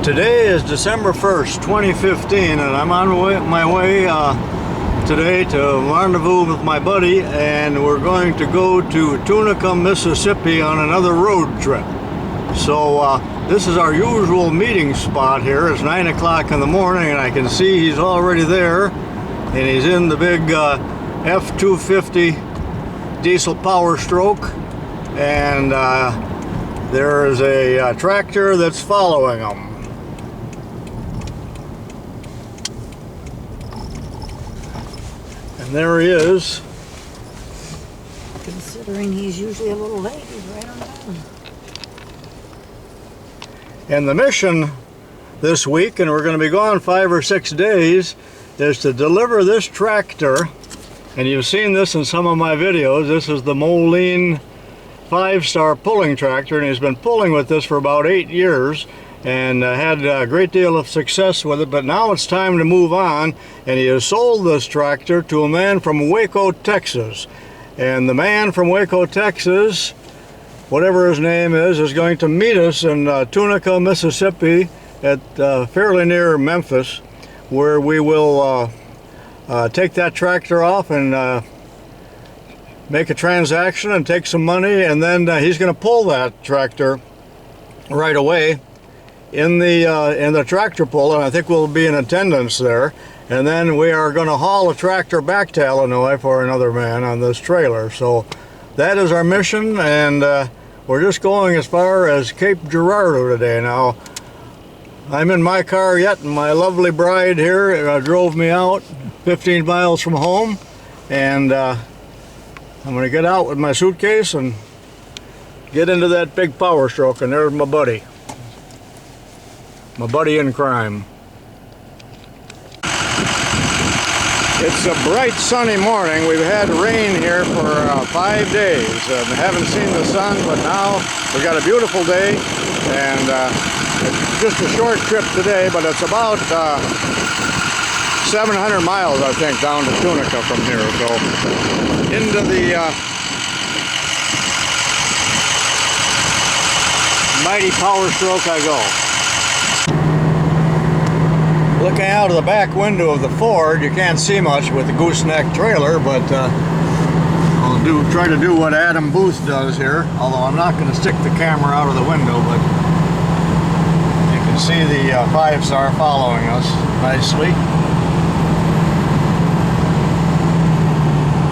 Today is December 1st, 2015, and I'm on my way today to rendezvous with my buddy, and we're going to go to Tunica, Mississippi on another road trip. So this is our usual meeting spot here. It's 9 o'clock in the morning, and I can see he's already there, and he's in the big F-250 diesel Power Stroke, and there is a tractor that's following him. And there he is. Considering he's usually a little late, he's right on time. And the mission this week, and we're going to be gone 5 or 6 days, is to deliver this tractor. And you've seen this in some of my videos. This is the Moline 5-star pulling tractor, and he's been pulling with this for about 8 years and had a great deal of success with it, but now it's time to move on, and he has sold this tractor to a man from Waco, Texas. And the man from Waco, Texas, whatever his name is going to meet us in Tunica, Mississippi, at fairly near Memphis, where we will take that tractor off and make a transaction and take some money, and then he's going to pull that tractor right away in the tractor pull, and I think we'll be in attendance there. And then we are going to haul a tractor back to Illinois for another man on this trailer. So that is our mission, and we're just going as far as Cape Girardeau today. Now, I'm in my car yet, and my lovely bride here drove me out 15 miles from home, and I'm going to get out with my suitcase and get into that big Power Stroke, and there's my buddy. My buddy in crime. It's a bright sunny morning. We've had rain here for 5 days. Haven't seen the sun, but now we got a beautiful day, and it's just a short trip today, but it's about 700 miles, I think, down to Tunica from here. So into the mighty Power Stroke I go. Looking out of the back window of the Ford, you can't see much with the gooseneck trailer, but I'll try to do what Adam Booth does here, although I'm not going to stick the camera out of the window, but you can see the 5-star following us nicely.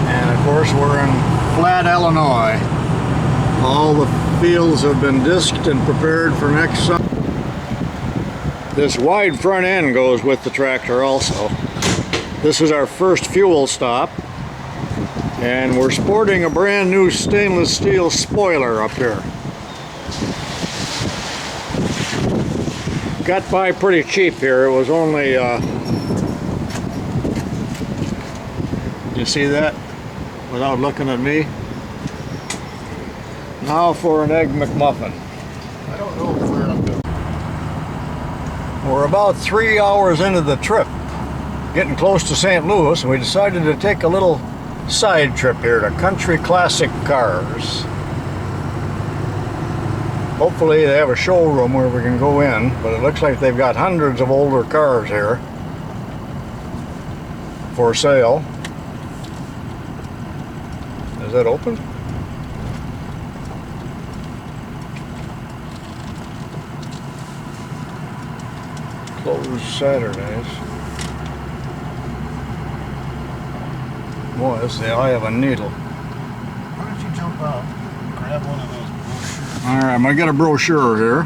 And of course we're in Flat, Illinois. All the fields have been disked and prepared for next summer. This wide front end goes with the tractor also. This is our first fuel stop, and we're sporting a brand new stainless steel spoiler up here. Got by pretty cheap here. It was only, you see that without looking at me? Now for an Egg McMuffin. I don't know if we're up there. We're about 3 hours into the trip, getting close to St. Louis, and we decided to take a little side trip here to Country Classic Cars. Hopefully they have a showroom where we can go in, but it looks like they've got hundreds of older cars here for sale. Is that open? Closed Saturdays. Boy, that's the eye of a needle. Why don't you jump out and grab one of those brochures? Alright, I'm gonna get a brochure here.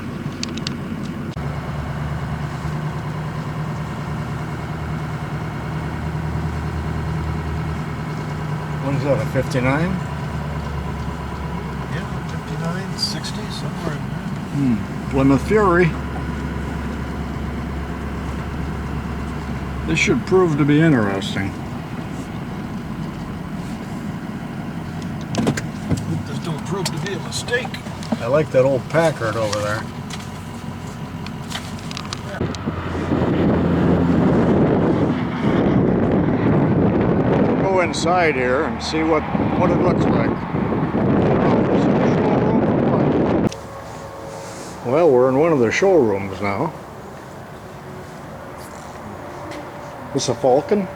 What is that, a 59? Yeah, 59, 60, somewhere in there. Plymouth Fury. This should prove to be interesting. This don't prove to be a mistake. I like that old Packard over there. We'll go inside here and see what it looks like. Well, we're in one of the showrooms now. This a Falcon?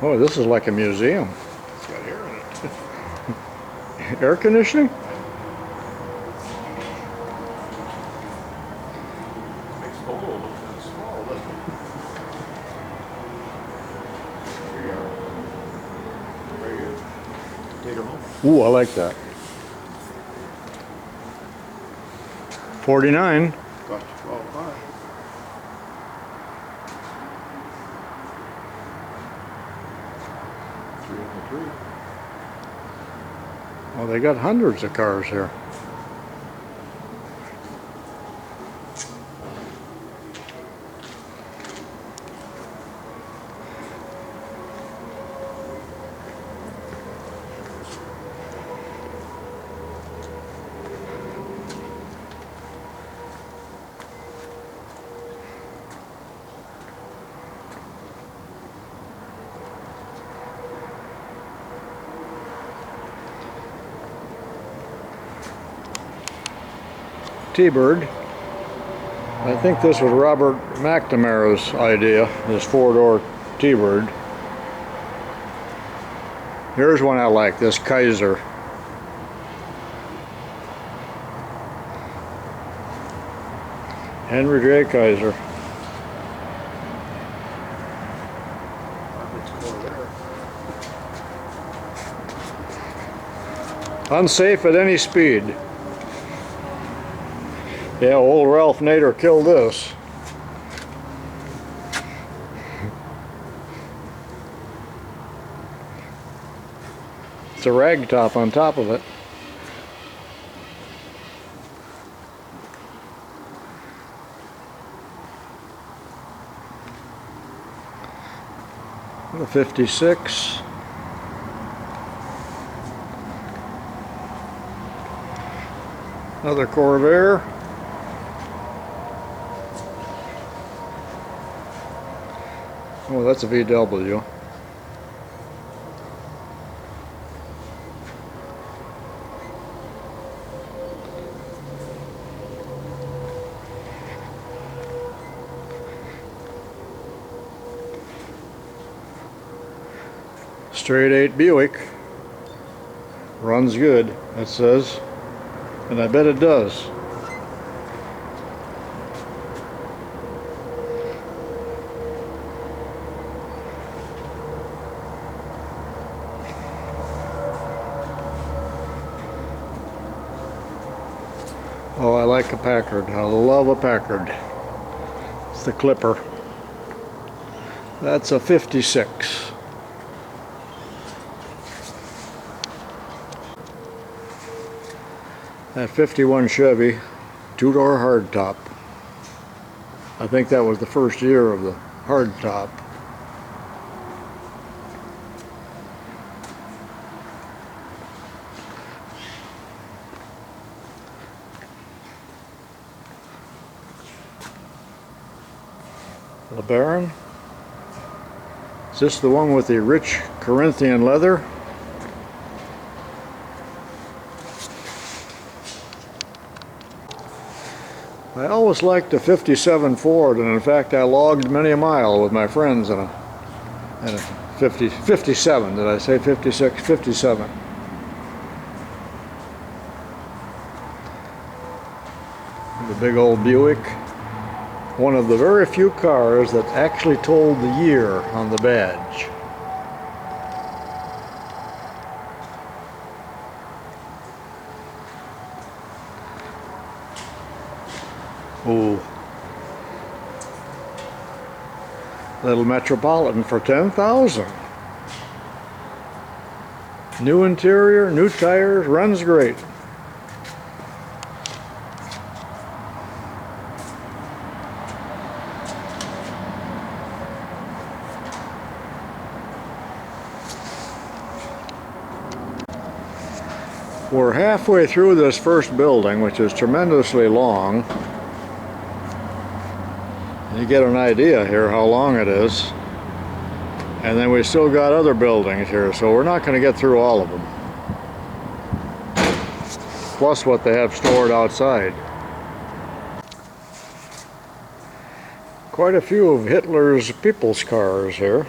Oh, this is like a museum. It's got air in it. Air conditioning? Makes the hole look kind of small, doesn't it? Here you go. Very good. Take her home. Ooh, I like that. 49. Cost you $12.5. Three on the tree. Well, they got hundreds of cars here. T-Bird. I think this was Robert McNamara's idea, this four-door T-Bird. Here's one I like, this Kaiser. Henry J. Kaiser. Unsafe at any speed. Yeah, old Ralph Nader killed this. It's a rag top on top of it. The 56. Another Corvair. Oh, that's a VW. Straight 8 Buick. Runs good, it says. And I bet it does. Oh, I like a Packard. I love a Packard. It's the Clipper. That's a 56. That 51 Chevy, two-door hardtop. I think that was the first year of the hardtop. LeBaron. Is this the one with the rich Corinthian leather? I always liked a 57 Ford, and in fact I logged many a mile with my friends in a 57, did I say 56? 57. The big old Buick. One of the very few cars that actually told the year on the badge. Ooh. Little Metropolitan for $10,000. New interior, new tires, runs great. We're halfway through this first building, which is tremendously long. You get an idea here how long it is. And then we still got other buildings here, so we're not going to get through all of them. Plus what they have stored outside. Quite a few of Hitler's people's cars here.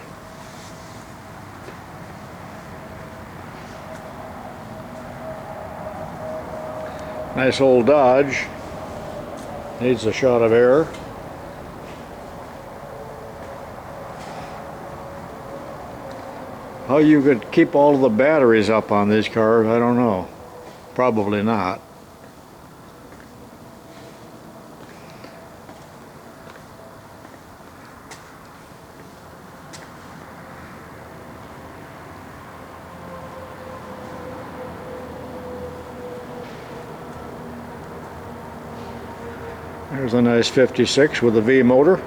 Nice old Dodge. Needs a shot of air. How you could keep all of the batteries up on these cars, I don't know. Probably not. There's a nice 56 with a V motor.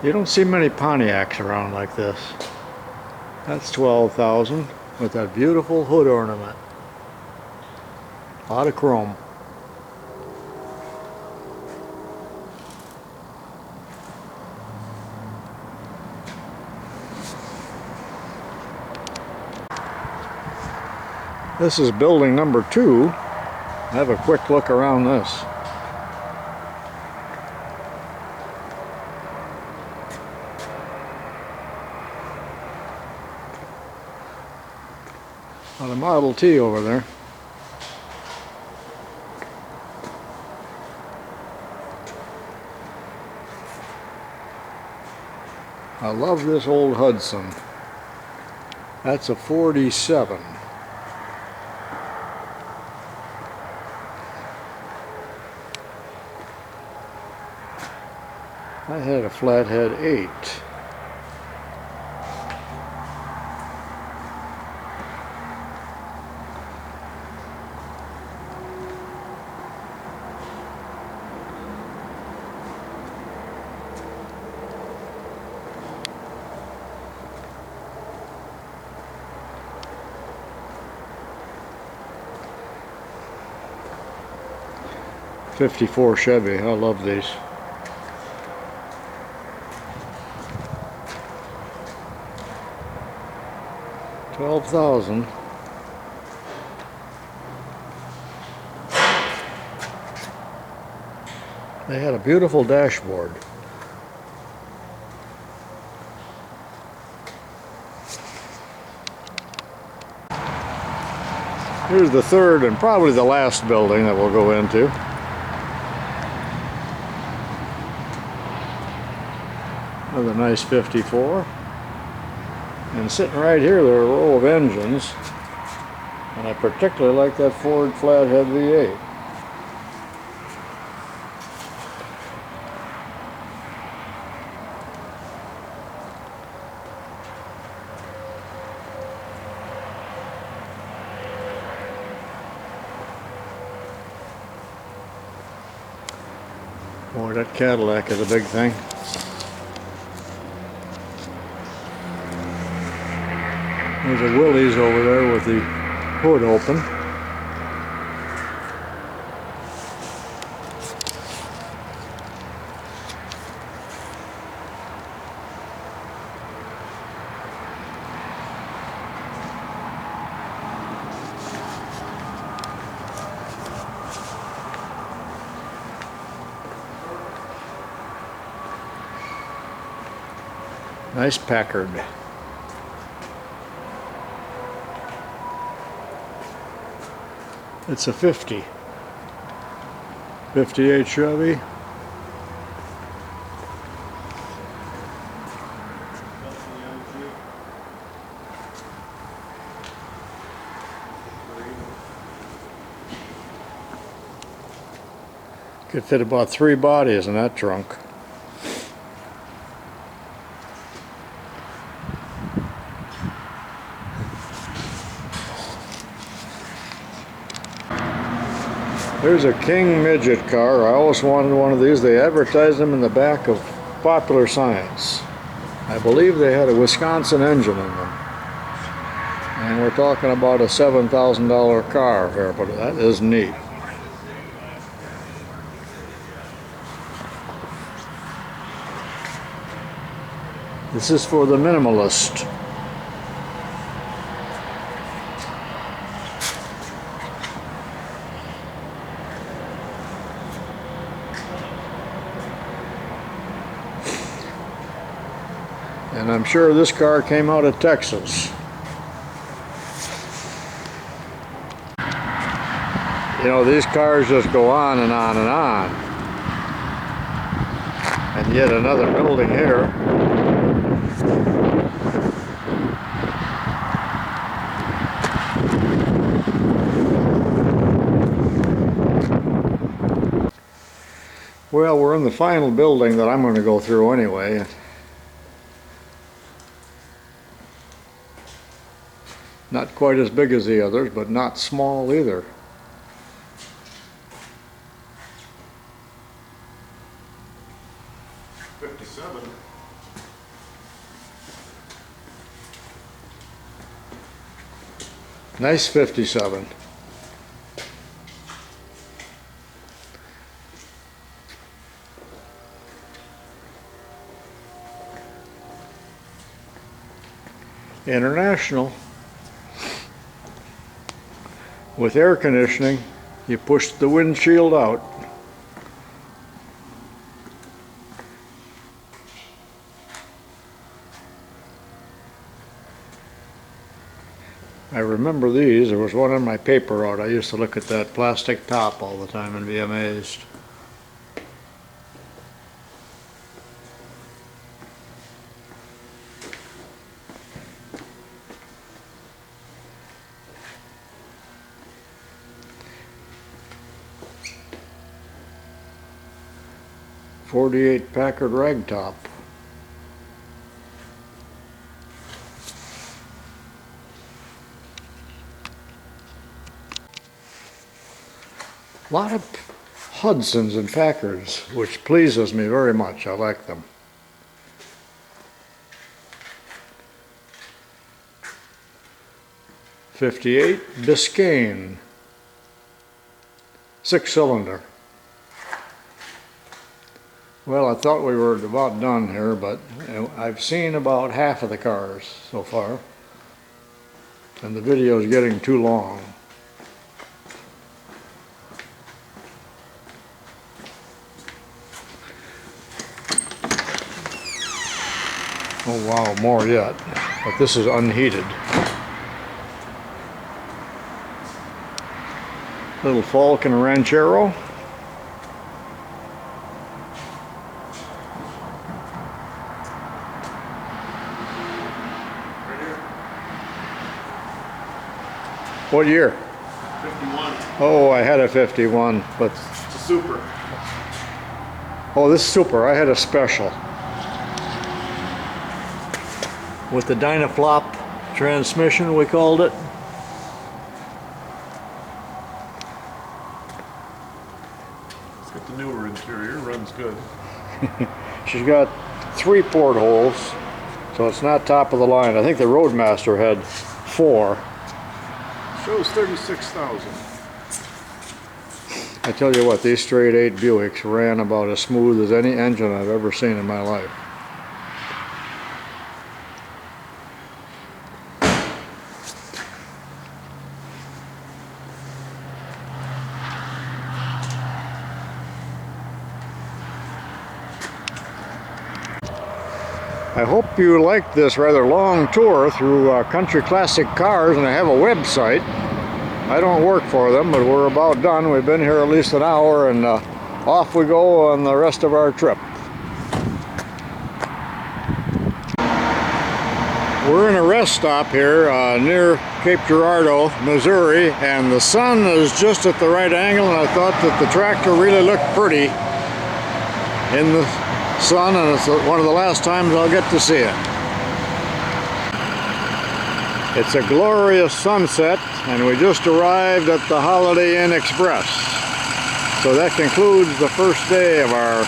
You don't see many Pontiacs around like this. That's 12,000 with that beautiful hood ornament. A lot of chrome. This is building number 2. Have a quick look around this. A Model T over there. I love this old Hudson. That's a 47. I had a Flathead 8. '54 Chevy, I love these. $12,000. They had a beautiful dashboard. Here's the third and probably the last building that we'll go into. Another nice 54. And sitting right here, there are a row of engines. And I particularly like that Ford Flathead V8. Boy, that Cadillac is a big thing. There's a Willys over there with the hood open. Nice Packard. It's a 50. 58 Chevy. Could fit about 3 bodies in that trunk. There's a King midget car. I always wanted one of these. They advertised them in the back of Popular Science. I believe they had a Wisconsin engine in them. And we're talking about a $7,000 car here, but that is neat. This is for the minimalist. And I'm sure this car came out of Texas. You know, these cars just go on and on and on. And yet another building here. Well, we're in the final building that I'm going to go through anyway. Not quite as big as the others, but not small either. Nice 57. International. With air conditioning, you push the windshield out. I remember these. There was one on my paper route. I used to look at that plastic top all the time and be amazed. '48 Packard ragtop. A lot of Hudsons and Packards, which pleases me very much. I like them. '58 Biscayne, 6-cylinder. Well, I thought we were about done here, but I've seen about half of the cars so far, and the video is getting too long. Oh wow, more yet, but this is unheated. Little Falcon Ranchero. What year? 51. Oh, I had a 51, but... It's a super. Oh, this is super. I had a special. With the Dynaflop transmission, we called it. It's got the newer interior, runs good. She's got 3 portholes, so it's not top of the line. I think the Roadmaster had 4. Shows 36,000. I tell you what, these straight 8 Buicks ran about as smooth as any engine I've ever seen in my life. I hope you liked this rather long tour through Country Classic Cars, and I have a website. I don't work for them, but we're about done. We've been here at least an hour, and off we go on the rest of our trip. We're in a rest stop here near Cape Girardeau, Missouri, and the sun is just at the right angle, and I thought that the tractor really looked pretty in the sun, and it's one of the last times I'll get to see it. It's a glorious sunset, and we just arrived at the Holiday Inn Express. So that concludes the first day of our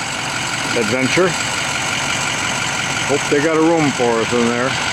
adventure. Hope they got a room for us in there.